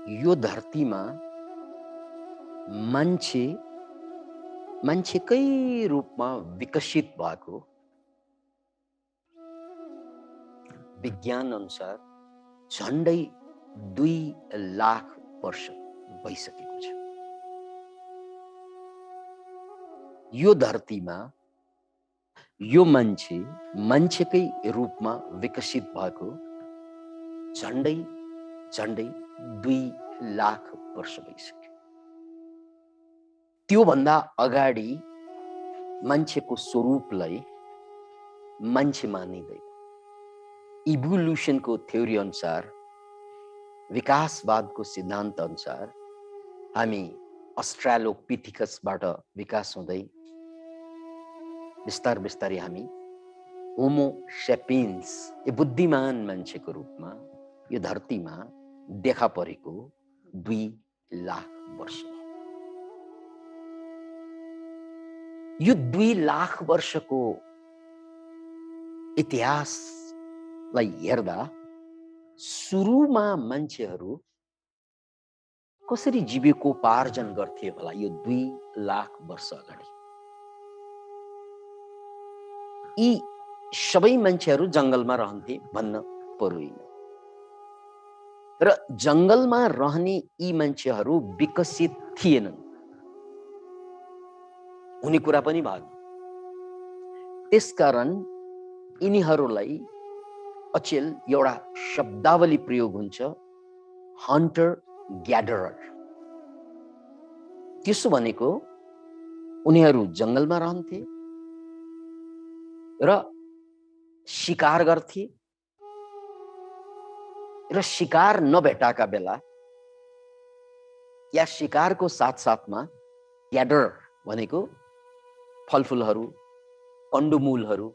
यो धरतीमा मान्छे मान्छेकै रूपमा विकसित भएको विज्ञान अनुसार झन्डै 2 लाख वर्ष भइसकेको छ। यो धरतीमा यो मान्छे मान्छेकै रूपमा विकसित भएको झन्डै 2 लाख वर्ष भइसक्यो। त्यो भन्दा अगाडि मान्छेको स्वरूपलाई मान्छे मानिदैन। इभोल्युसनको थ्योरी अनुसार, विकासवादको सिद्धान्त अनुसार हामी अस्ट्रालोपिथिकसबाट विकास हुँदै बिस्तार बिस्तारै हामी होमो सेपियन्स, बुद्धिमान मान्छेको रूपमा यो धरतीमा देखा परेको 2 लाख वर्ष। यो 2 लाख वर्षको इतिहासलाई हेर्दा सुरुमा मान्छेहरू कसरी जीविकोपार्जन गर्थे होला यो 2 लाख वर्ष अगाडि। यी सबै मान्छेहरू जंगलमा रहन्थे भन्न पर्दैन। र जंगलमा रहने यी मान्छेहरू विकसित थिएनन्, हुने कुरा पनि भएन। त्यसकारण यिनीहरूलाई अचेल एउटा शब्दावली प्रयोग हुन्छ, हन्टर ग्यादरर। त्यसो भनेको उनीहरू जंगलमा रहन्थे र शिकार गर्थे र शिकार नभेटाका बेला या शिकारको साथसाथमा ग्यादर भनेको फलफुलहरू, कन्दमूलहरू,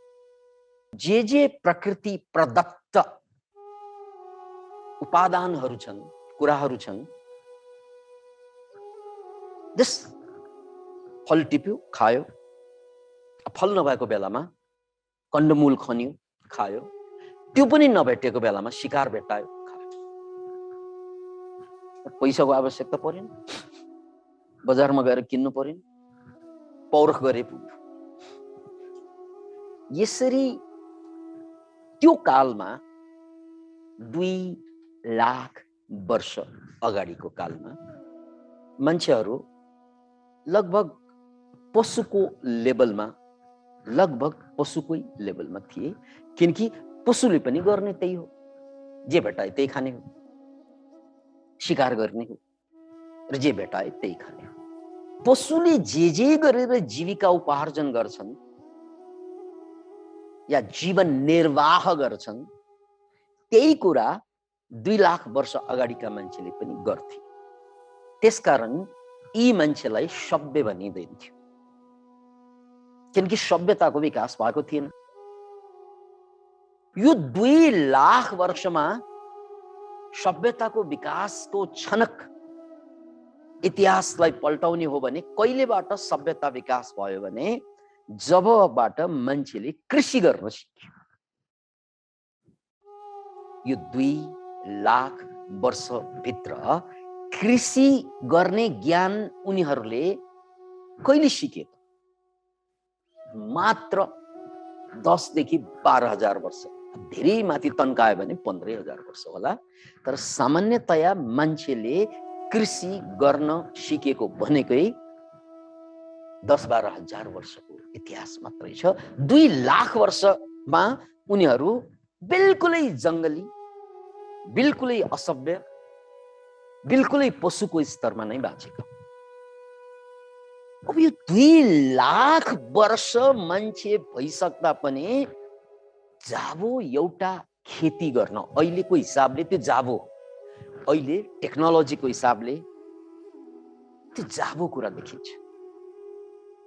जे प्रकृति प्रदत्त उपादानहरू छन्, कुराहरू छन्, जस फल टिप्यो खायो, फल नभएको बेलामा कन्दमूल खन्यो खायो, त्यो पनि नभेटेको बेलामा शिकार भेटायो खायो। पैसाको आवश्यकता परेन, बजारमा गएर किन्नु परेन, पौरख गरे पुग्यो। यसरी त्यो कालमा 2 लाख वर्ष अगाडिको कालमा मान्छेहरू लगभग पशुको लेभलमा, लगभग पशुकै लेभलमा थिए, किनकि पशुले पनि गर्ने त्यही हो, जे भेटाए त्यही खाने हो, शिकार गर्ने हो र जे भेटाए त्यही खाने हो। पशुले जे गरेर जीविका उपार्जन गर्छन् या जीवन निर्वाह गर्छन्, त्यही कुरा 2 लाख वर्ष अगाडिका मान्छेले पनि गर्थे। त्यसकारण यी मान्छेलाई सभ्य भनिदैन्थ्यो, किनकि सभ्यताको विकास भएको थिएन। यो 2 लाख वर्षमा सभ्यताको विकासको छनक इतिहासलाई पल्टाउने हो भने कहिलेबाट सभ्यता विकास भयो भने जबबाट मान्छेले कृषि गर्न सिक्यो। यो 2 लाख वर्षभित्र कृषि गर्ने ज्ञान उनीहरूले कहिले सिके? मात्र 10 देखि 12,000 वर्ष, धेरै माथि तन्कायो भने 15,000 वर्ष होला। तर सामान्यतया मान्छेले कृषि गर्न सिकेको भनेकै 10-12,000 वर्षको इतिहास मात्रै छ। 2 लाख वर्षमा उनीहरू बिल्कुलै जंगली, बिल्कुलै असभ्य, बिल्कुलै पशुको स्तरमा नै बाँचेको। अब यो 2 लाख वर्ष मान्छे भइसक्दा पनि जाबो एउटा खेती गर्न अहिलेको हिसाबले त्यो जाबो, अहिले टेक्नोलोजीको हिसाबले त्यो जाबो कुरा देखिन्छ।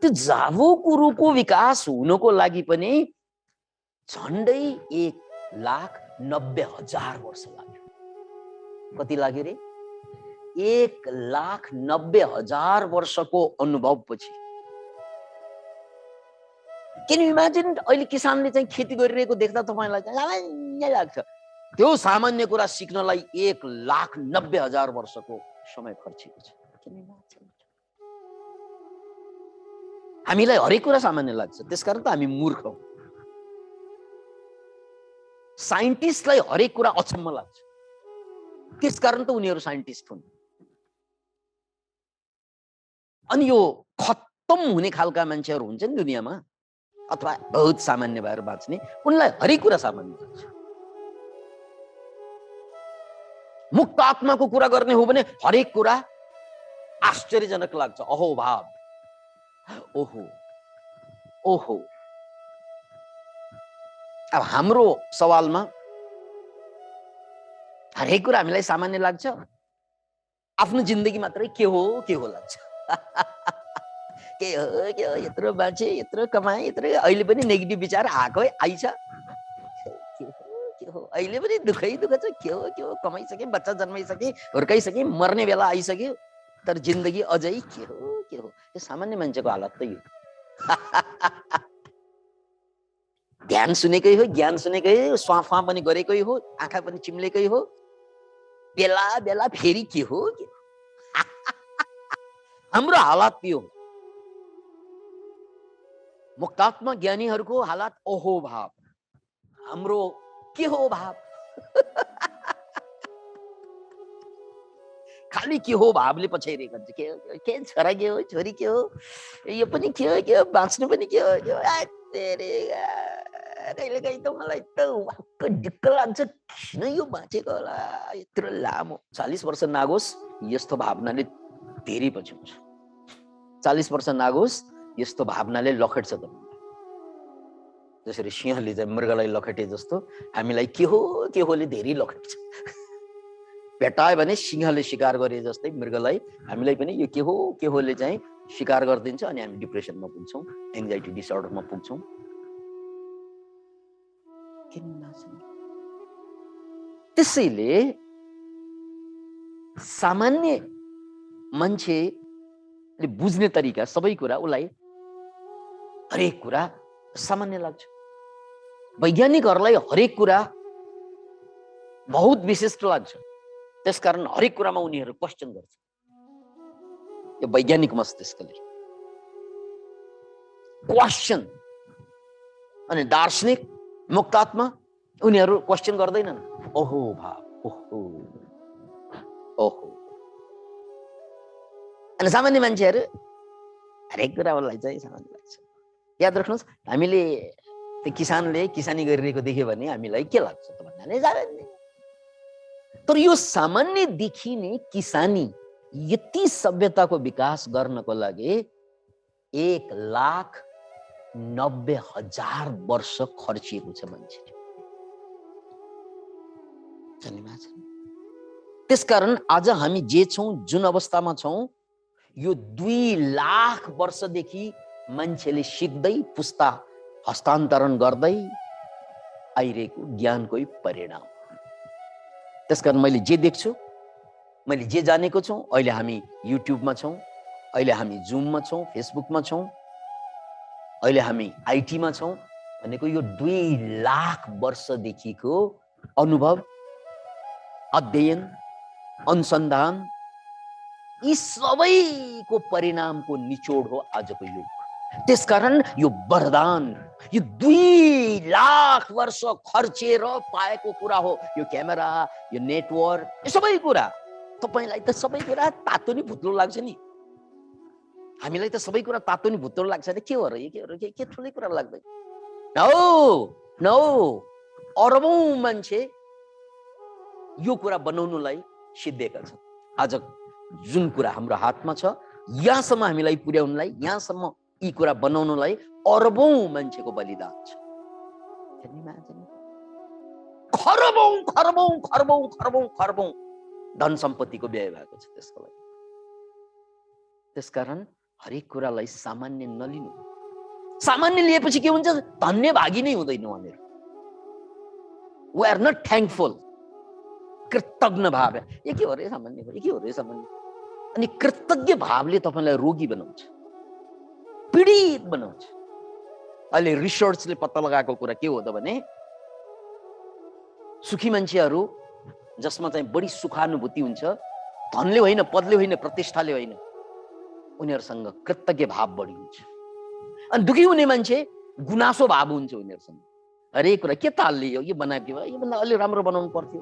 त्यो जाबो कुरोको विकास हुनको लागि पनि झन्डै 1,90,000 वर्ष लाग्यो। कति लाग्यो रे? 1,90,000 वर्षको अनुभव पछि। Can you imagine? अहिले किसानले चाहिँ खेती गरिरहेको देख्दा तपाईलाई लाग्छ त्यो सामान्य कुरा सिक्नलाई 1,90,000 वर्षको समय खर्चिएको छ। हामीलाई हरेक कुरा सामान्य लाग्छ, त्यसकारण त हामी मूर्ख हौं। साइन्टिस्टलाई हरेक कुरा अचम्म लाग्छ, त्यसकारण त उनीहरू साइन्टिस्ट हुन्। अनि यो खत्तम हुने खालका मान्छेहरू हुन्छ नि दुनियाँमा, अथवा बहुत सामान्य भएर बाँच्ने, उनलाई हरेक कुरा सामान्य लाग्छ। मुक्त आत्माको कुरा गर्ने हो भने हरेक कुरा आश्चर्यजनक लाग्छ। अहो भाव, ओहो ओहो। अब हाम्रो सवालमा हरेक कुरा हामीलाई सामान्य लाग्छ, आफ्नो जिन्दगी मात्रै के हो लाग्छ। के हो यत्रो बाँचे, यत्रो कमाए, यत्रो, अहिले पनि नेगेटिभ विचार आएको आइछ। के हो अहिले पनि दुःखै दुःख छ। के हो कमाइसके, बच्चा जन्माइसके, हुर्काइसके, मर्ने बेला आइसक्यो, तर जिन्दगी अझै के हो। यो सामान्य मान्छेको हालत त यो। ध्यान सुनेकै हो, ज्ञान सुनेकै हो, स्वाफा पनि गरेकै हो, आँखा पनि चिम्लेकै हो, बेला बेला फेरि के हो। हाम्रो हालत यो। मुक्तात्मा ज्ञानीहरूको हालत ओहो भाव, हाम्रो के हो भाव। खाली के हो भावले पछाइरहेको हुन्छ। के छोरा के हो, छोरी के हो, यो पनि के हो, बाँच्नु पनि के हो। कहिलेकाहीँ त मलाई त वाक्क ढिक्क लाग्छ, किन यो बाँचेको होला यत्रो लामो। 40 वर्ष नागोस् यस्तो भावनाले धेरै पछ्याउँछ। 40 वर्ष नागोस् यस्तो भावनाले लखेट्छ तपाईलाई। जसरी सिंहले चाहिँ मृगलाई लखेटे जस्तो हामीलाई के होले धेरै लखेट्छ। भेटायो भने सिंहले शिकार गरे जस्तै मृगलाई हामीलाई पनि यो के होले चाहिँ शिकार गरिदिन्छ, अनि हामी डिप्रेसनमा पुग्छौँ, एङ्जाइटी डिसअर्डरमा पुग्छौँ। त्यसैले सामान्य मान्छेले बुझ्ने तरिका, सबै कुरा उसलाई हरेक कुरा सामान्य लाग्छ। वैज्ञानिकहरूलाई हरेक कुरा बहुत विशिष्ट लाग्छ, त्यसकारण हरेक कुरामा उनीहरू क्वेश्चन गर्छ। यो वैज्ञानिक मस्तिष्कले क्वेश्चन। अनि दार्शनिक मुक्तात्मा उनीहरू क्वेश्चन गर्दैनन्। ओहो भाव, ओहो ओहो। अनि सामान्य मान्छेहरू हरेक कुरालाई चाहिँ सामान्य लाग्छ। याद राख्नुहोस्, हामीले त्यो किसानले किसानी गरिरहेको देख्यो भने हामीलाई के लाग्छ त भन्नाले सामान्य। तर यो सामान्य देखिने किसानी यति सभ्यताको विकास गर्नको लागि 1,90,000 वर्ष खर्चिएको छ मान्छेले। त्यसकारण आज हामी जे छौं, जुन अवस्थामा छौं, यो 2 लाख वर्षदेखि मान्छेले सिक्दै, पुस्ता हस्तान्तरण गर्दै आइरहेको ज्ञानकै परिणाम। त्यसकारण मैले जे देख्छु, मैले जे जानेको छु, अहिले हामी युट्युबमा छौं, अहिले हामी जुममा छौं, फेसबुकमा छौं, अहिले हामी आइटीमा छौं भनेको यो 2 लाख वर्षदेखिको अनुभव, अध्ययन, अनुसन्धान, यी सबैको परिणामको निचोड हो आजको युग। त्यसकारण यो वरदान, यो 2 लाख वर्ष खर्चेर पाएको कुरा हो। यो क्यामेरा, यो नेटवर्क, यो सबै कुरा। तपाईलाई त सबै कुरा तातो नि भुत्लो लाग्छ नि, हामीलाई त सबै कुरा तातो नि भुत्लो लाग्छ नि। के हो र के ठुलै कुरा लाग्दैन। नो, अरबौं मान्छे यो कुरा बनाउनुलाई सिद्धिएका छन्। आज जुन कुरा हाम्रो हातमा छ, यहाँसम्म हामीलाई पुर्याउनलाई, यहाँसम्म यी कुरा बनाउनलाई अरबौं मान्छेको बलिदान छ। खरबौं धन सम्पत्तिको व्यय भएको छ त्यसको लागि। त्यसकारण हरेक कुरालाई सामान्य नलिनु। सामान्य लिएपछि के हुन्छ? धन्यभागी नै हुँदैन हामीहरू। We are not thankful. कृतज्ञ भाव, यो के हो रे सामान्य, यो के हो रे सामान्य। अनि कृतज्ञ भावले तपाईलाई रोगी बनाउँछ, पीडित बनाउँछ। अहिले रिसर्चले पत्ता लगाएको कुरा के हो त भने सुखी मान्छेहरू जसमा चाहिँ बढी सुखानुभूति हुन्छ, धनले होइन, पदले होइन, प्रतिष्ठाले होइन, उनीहरूसँग कृतज्ञ भाव बढी हुन्छ। अनि दुखी हुने मान्छे गुनासो भाव हुन्छ उनीहरूसँग। हरेक कुरा के तालले यो बनाएको भए योभन्दा अलि राम्रो बनाउनु पर्थ्यो,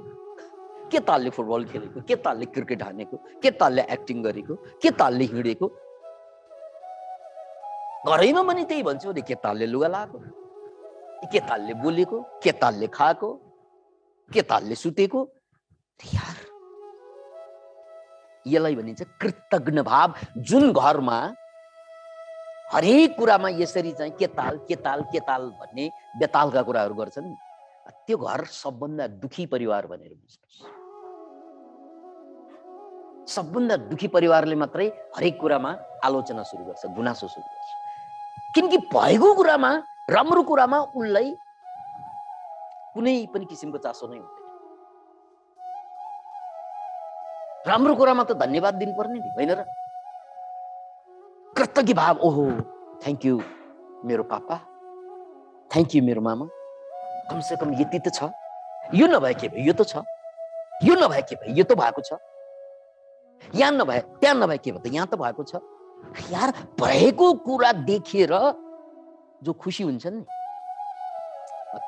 के तालले फुटबल खेलेको, के तालले क्रिकेट हानेको, के तालले एक्टिङ गरेको, के तालले हिँडेको। घरैमा पनि त्यही भन्छ, के तालले लुगा लगाएको, के तालले बोलेको, के तालले खाएको, के तालले सुतेको। यार यसलाई भनिन्छ कृतज्ञ भाव। जुन घरमा हरेक कुरामा यसरी चाहिँ के ताल के ताल के ताल भन्ने बेतालका कुराहरू गर्छन्, त्यो घर सबभन्दा दुखी परिवार भनेर बुझ्नुहोस्। सबभन्दा दुखी परिवारले मात्रै हरेक कुरामा आलोचना सुरु गर्छ, गुनासो सुरु गर्छ। किनकि भएको कुरामा, राम्रो कुरामा उनलाई कुनै पनि किसिमको चासो नै हुँदैन। राम्रो कुरामा त धन्यवाद दिनुपर्ने नि, होइन र? कृतज्ञ भाव, ओहो थ्याङ्क यू मेरो पापा, थ्याङ्क यू मेरो मामा, कमसे कम यति त छ, यो नभए के भयो यो त छ, यो नभए के भयो यो त भएको छ, यहाँ नभए त्यहाँ नभए के भयो त यहाँ त भएको छ। यार भएको कुरा देखेर जो खुसी हुन्छन् नि,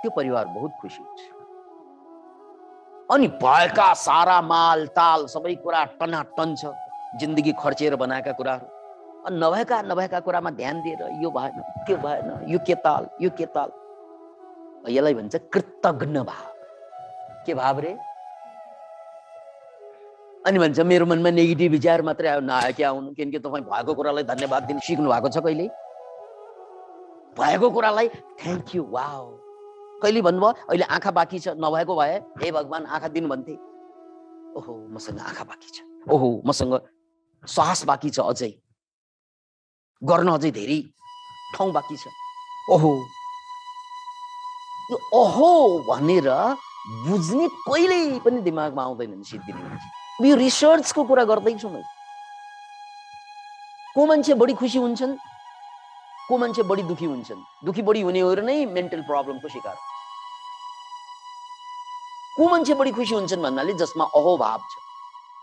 त्यो परिवार बहुत खुसी हुन्छ। अनि भएका सारा माल ताल सबै कुरा टनाटन छ, जिन्दगी खर्चेर बनाएका कुराहरू, अनि नभएका कुरामा ध्यान दिएर यो भएन, त्यो भएन, यो के ताल, यो के ताल। यसलाई भन्छ कृतज्ञ भाव। के भाव रे? अनि भन्छ मेरो मनमा नेगेटिभ विचार मात्रै आयो, नआयो क्या आउनु, किनकि तपाईँ भएको कुरालाई धन्यवाद दिन सिक्नु भएको छ। कहिले भएको कुरालाई थ्याङ्क यू, वाओ। कहिले भन्नुभयो अहिले आँखा बाँकी छ, नभएको भए हे भगवान आँखा दिनु भन्थे। ओहो मसँग आँखा बाँकी छ, ओहो मसँग साहस बाँकी छ, अझै गर्न अझै धेरै ठाउँ बाँकी छ। ओहो, यो ओहो भनेर बुझ्ने कहिल्यै पनि दिमागमा आउँदैन सिद्धिने मान्छे। यो रिसर्चको कुरा गर्दैछु मैले। को मान्छे बढी खुसी हुन्छन्, को मान्छे बढी दुखी हुन्छन्। दुखी बढी हुनेहरू नै मेन्टल प्रब्लमको शिकार हुन्छ। को मान्छे बढी खुसी हुन्छन् भन्नाले जसमा अहो भाव छ,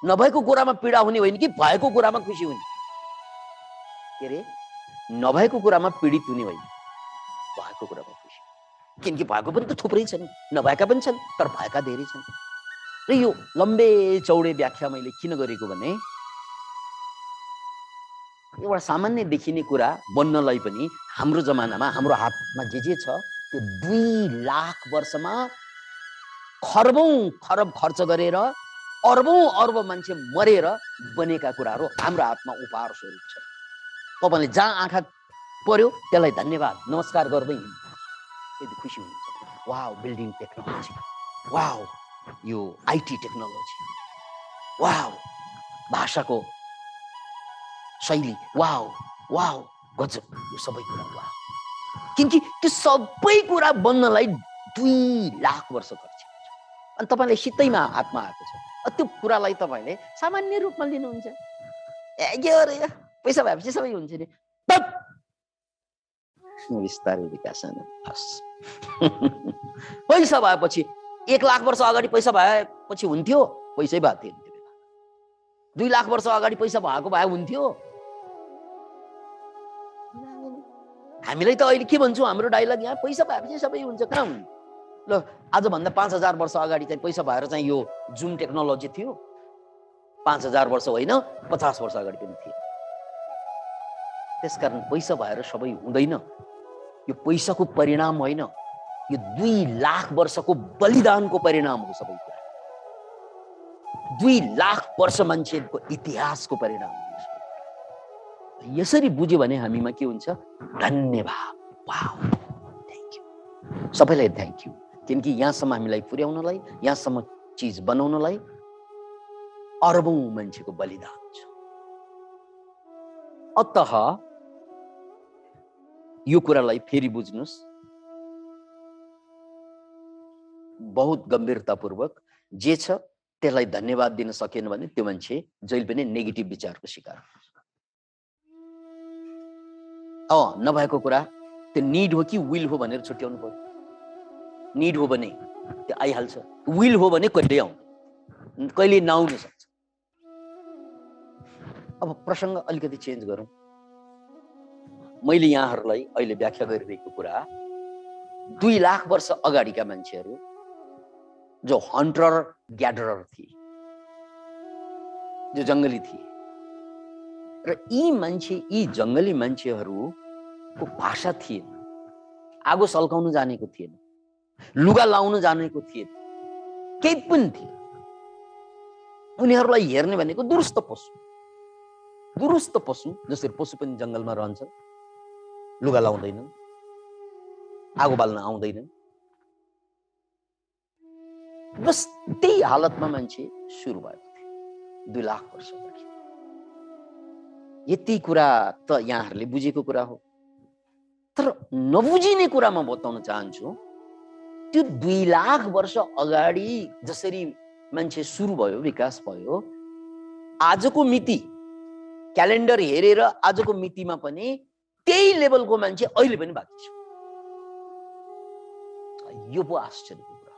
नभएको कुरामा पीडा हुने होइन कि भएको कुरामा खुसी हुने। के रे? नभएको कुरामा पीडित हुने होइन, भएको कुरामा खुसी। किनकि भएको पनि त थुप्रै छन्, नभएका पनि छन्, तर भएका धेरै छन्। र यो लम्बे चौडे व्याख्या मैले किन गरेको भने एउटा सामान्य देखिने कुरा बन्नलाई पनि हाम्रो जमानामा हाम्रो हातमा जे छ त्यो 2 लाख वर्षमा खरबौं खरब खर्च गरेर अर्बौं अर्ब मान्छे मरेर बनेका कुराहरू हाम्रो हातमा उपहार स्वरूप छ। तपाईले जहाँ आँखा पर्यो त्यसलाई धन्यवाद नमस्कार गर्दै यदि खुसी हुनुहुन्छ, वाओ बिल्डिङ टेक्नोलोजी, वाओ यो आईटी टेक्नोलोजी, वाओ भाषाको शैली, वाओ वाओ गजब, यो सबै कुरा वाओ। किनकि त्यो सबै कुरा बन्नलाई 2 लाख वर्ष खर्च हुन्छ। अनि तपाईलाई सित्तैमा हातमा आएको छ, त्यो कुरालाई तपाईले सामान्य रूपमा लिनुहुन्छ। ए के अरे पैसा भएपछि सबै हुन्छ नि, विस्तारै विकास पैसा भएपछि 1 लाख वर्ष अगाडि पैसा भएपछि हुन्थ्यो, पैसै भएको थियो। 2 लाख वर्ष अगाडि पैसा भएको भए हुन्थ्यो। हामीलाई त अहिले के भन्छौँ, हाम्रो डायलग यहाँ पैसा भएपछि सबै हुन्छ। कहाँ हुन्? ल आजभन्दा 5000 वर्ष अगाडि चाहिँ पैसा भएर चाहिँ यो जुम टेक्नोलोजी थियो। 5000 वर्ष होइन 50 वर्ष अगाडि पनि थियो। त्यसकारण पैसा भएर सबै हुँदैन। यो पैसाको परिणाम होइन, यो 2 लाख वर्षको बलिदानको परिणाम हो सबै कुरा। 2 लाख वर्ष मान्छेको इतिहासको परिणाम हो। यसरी बुझ्यो भने हामीमा के हुन्छ? धन्यवाद, वाओ थ्याङ्क यू, सबैलाई थ्याङ्क यू। किनकि यहाँसम्म हामीलाई पुर्याउनलाई, यहाँसम्म चिज बनाउनलाई अर्बौं मान्छेको बलिदान छ। अतः यो कुरालाई फेरि बुझ्नुस् बहुत गम्भीरतापूर्वक। जे छ त्यसलाई धन्यवाद दिन सकेन भने त्यो मान्छे जहिले पनि नेगेटिभ विचारको शिकार हुन्छ। नभएको कुरा त्यो निड हो कि विल हो भनेर छुट्याउनु पर्यो। निड हो भने त्यो आइहाल्छ। विल हो भने कहिले आउँदैन, कहिले नआउन सक्छ। अब प्रसङ्ग अलिकति चेन्ज गरौँ। मैले यहाँहरूलाई अहिले व्याख्या गरिरहेको कुरा 2 लाख वर्ष अगाडिका मान्छेहरू जो हन्टर ग्यादरर थिए, जो जङ्गली थिए, र यी जङ्गली मान्छेहरूको भाषा थिएन, आगो सल्काउन जानेको थिएन, लुगा लाउन जानेको थिएन, केही पनि थिएन। उनीहरूलाई हेर्ने भनेको दुरुस्त पशु, जसरी पशु पनि जङ्गलमा रहन्छ, लुगा लाउँदैन, आगो बाल्न आउँदैन। बस त्यही हालतमा मान्छे सुरु भएको थियो 2 लाख वर्ष अगाडि। यति कुरा त यहाँहरूले बुझेको कुरा हो। तर नबुझिने कुरा म बताउन चाहन्छु, त्यो 2 लाख वर्ष अगाडि जसरी मान्छे सुरु भयो, विकास भयो, आजको मिति क्यालेन्डर हेरेर आजको मितिमा पनि त्यही लेभलको मान्छे अहिले पनि बाँकी छ। यो पो आश्चर्यको कुरा।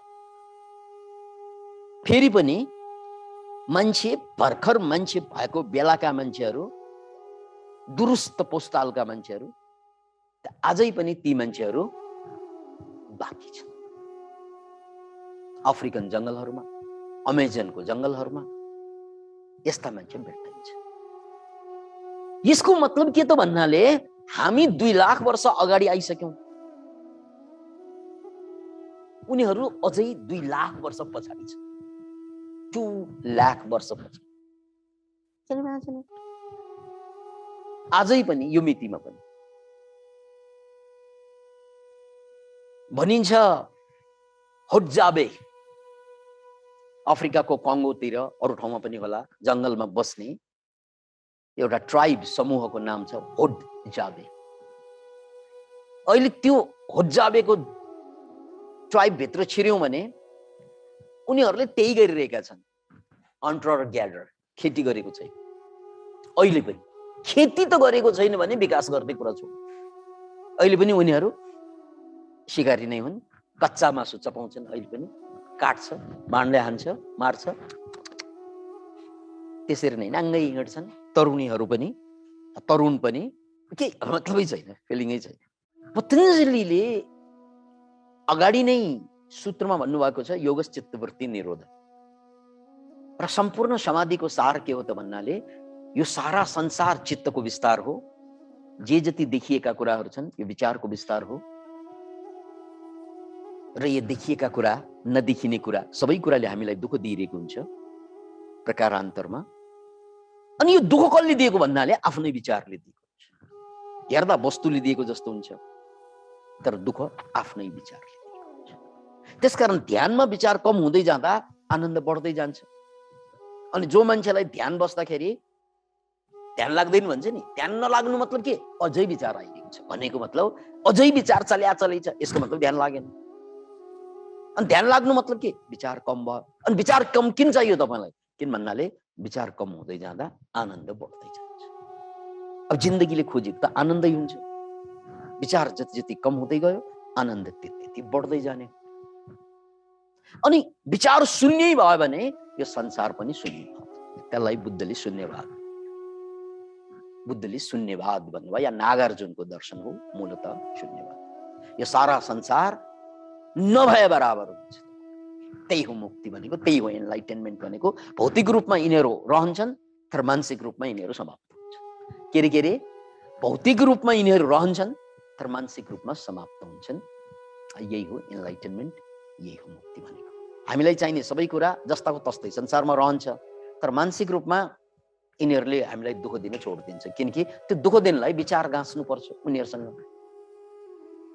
फेरि पनि मान्छे भर्खर मान्छे भएको बेलाका मान्छेहरू, दुरुस्त पोस्तालका मान्छेहरू, आजै पनि ती मान्छेहरू बाँकी छन्। अफ्रिकन जङ्गलहरूमा, अमेजनको जङ्गलहरूमा यस्ता मान्छे भेट्टाइन्छ। यसको मतलब के त भन्नाले हामी 2 लाख वर्ष अगाडि आइसक्यौं, उनीहरू अझै 2 लाख वर्ष पछाडि छ। 2 लाख वर्ष पछाडि आजै पनि यो मितिमा पनि भनिन्छ होड्जाबे, अफ्रिकाको कङ्गोतिर अरू ठाउँमा पनि होला, जङ्गलमा बस्ने एउटा ट्राइब समूहको नाम छ होड्जाबे। अहिले त्यो होड्जाबेको ट्राइब भित्र छिर्यौं भने उनीहरूले त्यही गरिरहेका छन्, हन्टर ग्यादर, खेती गरेको छैन। अहिले पनि खेती त गरेको छैन भने विकास गर्ने कुरा छ। अहिले पनि उनीहरू शिकारी नै हुन्, कच्चा मासु चपाउँछन्, अहिले पनि काट्छ, बाणले हान्छ, मार्छ, त्यसरी नै नाङ्गै हिँड्छन्। तरुणीहरू पनि, तरुण पनि के मतलबै छैन, फिलिङै छैन। पतञ्जलिले अगाडि नै सूत्रमा भन्नुभएको छ योगस चित्तवृत्ति निरोध, र सम्पूर्ण समाधिको सार के हो त भन्नाले यो सारा संसार चित्तको विस्तार हो। जे जति देखिएका कुराहरू छन् यो विचारको विस्तार हो, र यो देखिएका कुरा, नदेखिने कुरा, सबै कुराले हामीलाई दुःख दिइरहेको हुन्छ प्रकारान्तरमा। अनि यो दुःख कसले दिएको भन्नाले आफ्नै विचारले दिएको हुन्छ। हेर्दा वस्तुले दिएको जस्तो हुन्छ, तर दुःख आफ्नै विचारले दिएको हुन्छ। त्यसकारण ध्यानमा विचार कम हुँदै जाँदा आनन्द बढ्दै जान्छ। अनि जो मान्छेलाई ध्यान बस्दाखेरि ध्यान लाग्दैन भन्छ नि, ध्यान नलाग्नु मतलब के? अझै विचार आइरहेको छ भनेको मतलब अझै विचार चल्या छ, यसको मतलब ध्यान लागेन। अनि ध्यान लाग्नु मतलब के? विचार कम भयो। अनि विचार कम किन चाहियो तपाईलाई? किन भन्नाले विचार कम हुँदै जाँदा आनन्द बढ्दै जान्छ। अब जिन्दगीले खोजेको त आनन्दै हुन्छ। विचार जति जति कम हुँदै गयो आनन्द त्यति बढ्दै जाने। अनि विचार शून्य भयो भने यो संसार पनि शून्य भयो। त्यसलाई बुद्धले शून्यवाद भन्नुभयो, या नागार्जुनको दर्शन हो मूलतः शून्यवाद। यो सारा संसार नभए बराबर हुन्छ। त्यही हो मुक्ति भनेको, त्यही हो एनलाइटेनमेन्ट भनेको। भौतिक रूपमा यिनीहरू रहन्छन् तर मानसिक रूपमा यिनीहरू समाप्त हुन्छन्। के रे भौतिक रूपमा यिनीहरू रहन्छन् तर मानसिक रूपमा समाप्त हुन्छन्। यही हो एनलाइटेनमेन्ट, यही हो मुक्ति भनेको। हामीलाई चाहिने सबै कुरा जस्ताको तस्तै संसारमा रहन्छ, तर मानसिक रूपमा यिनीहरूले हामीलाई दुःख दिन छोडिदिन्छ। किनकि त्यो दुःख दिनलाई विचार गाँच्नु पर्छ उनीहरूसँग।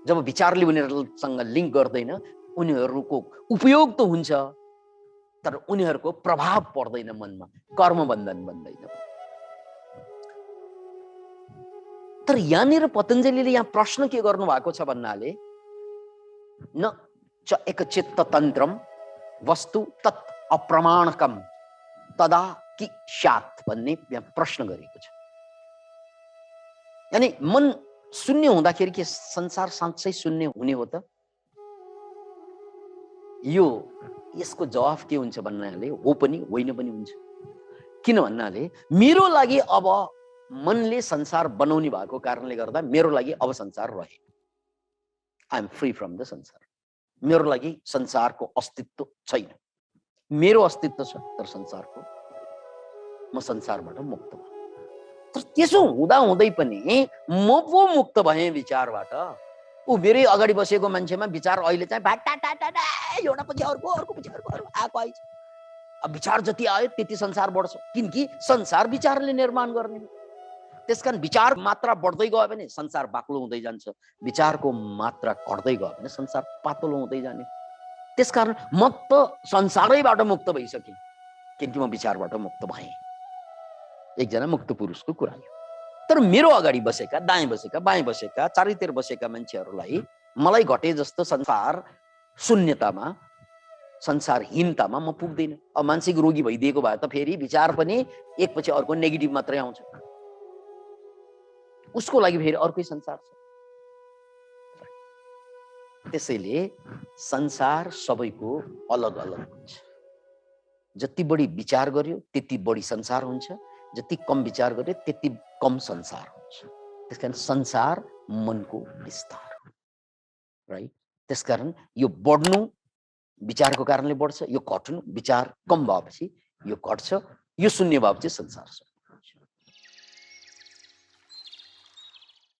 जब विचारले उनीहरूसँग लिङ्क गर्दैन, उनीहरूको उपयोग त हुन्छ तर उनीहरूको प्रभाव पर्दैन मनमा, कर्म बन्धन बन्दैन। तर यहाँनिर पतञ्जलिले यहाँ प्रश्न के गर्नु भएको छ भन्नाले न च एक चित्त तन्त्रम वस्तु तत् अप्रमाणकम तदा कि स्यात् भन्ने यहाँ प्रश्न गरेको छ। यानी मन शून्य हुँदाखेरि के संसार साँच्चै शून्य हुने हो त? यो यसको जवाफ के हुन्छ भन्नाले हो पनि होइन पनि हुन्छ। किन भन्नाले मेरो लागि अब मनले संसार बनाउने भएको कारणले गर्दा मेरो लागि अब संसार रहे। I am free from the संसार। मेरो लागि संसारको अस्तित्व छैन। मेरो अस्तित्व छ तर संसारको, म संसारबाट मुक्त भएँ। तर त्यसो हुँदा हुँदै पनि म पो मुक्त भएँ विचारबाट। ऊ मेरै अगाडि बसेको मान्छेमा विचार अहिले चाहिँ भाटाटाटा एउटा पछि अर्को अर्को पछि अर्को आएको आइछ। अब विचार जति आयो त्यति संसार बढ्छ, किनकि संसार विचारले निर्माण गर्ने। त्यसकारण विचार मात्रा बढ्दै गयो भने संसार बाक्लो हुँदै जान्छ, विचारको मात्रा घट्दै गयो भने संसार पातलो हुँदै जाने। त्यसकारण म त संसारैबाट मुक्त भइसकेँ किनकि म विचारबाट मुक्त भएँ। एकजना मुक्त पुरुषको कुरा हो। तर मेरो अगाडि बसेका, दाएँ बसेका, बाएँ बसेका, चारैतिर बसेका मान्छेहरूलाई मलाई घटे जस्तो संसार शून्यतामा, संसारहीनतामा म पुग्दैन। अब मानसिक रोगी भइदिएको भए त फेरि विचार पनि एकपछि अर्को नेगेटिभ मात्रै आउँछ। उसको लागि फेरि अर्कै संसार छ। त्यसैले संसार सबैको अलग अलग हुन्छ। जति बढी विचार गर्यो त्यति बढी संसार हुन्छ, जति कम विचार गर्यो त्यति कम संसार हुन्छ। त्यसकारण संसार मनको विस्तार हो, राइट। त्यसकारण यो बढ्नु विचारको कारणले बढ्छ, यो घट्नु विचार कम भएपछि यो घट्छ, यो शून्य भएपछि संसार छ।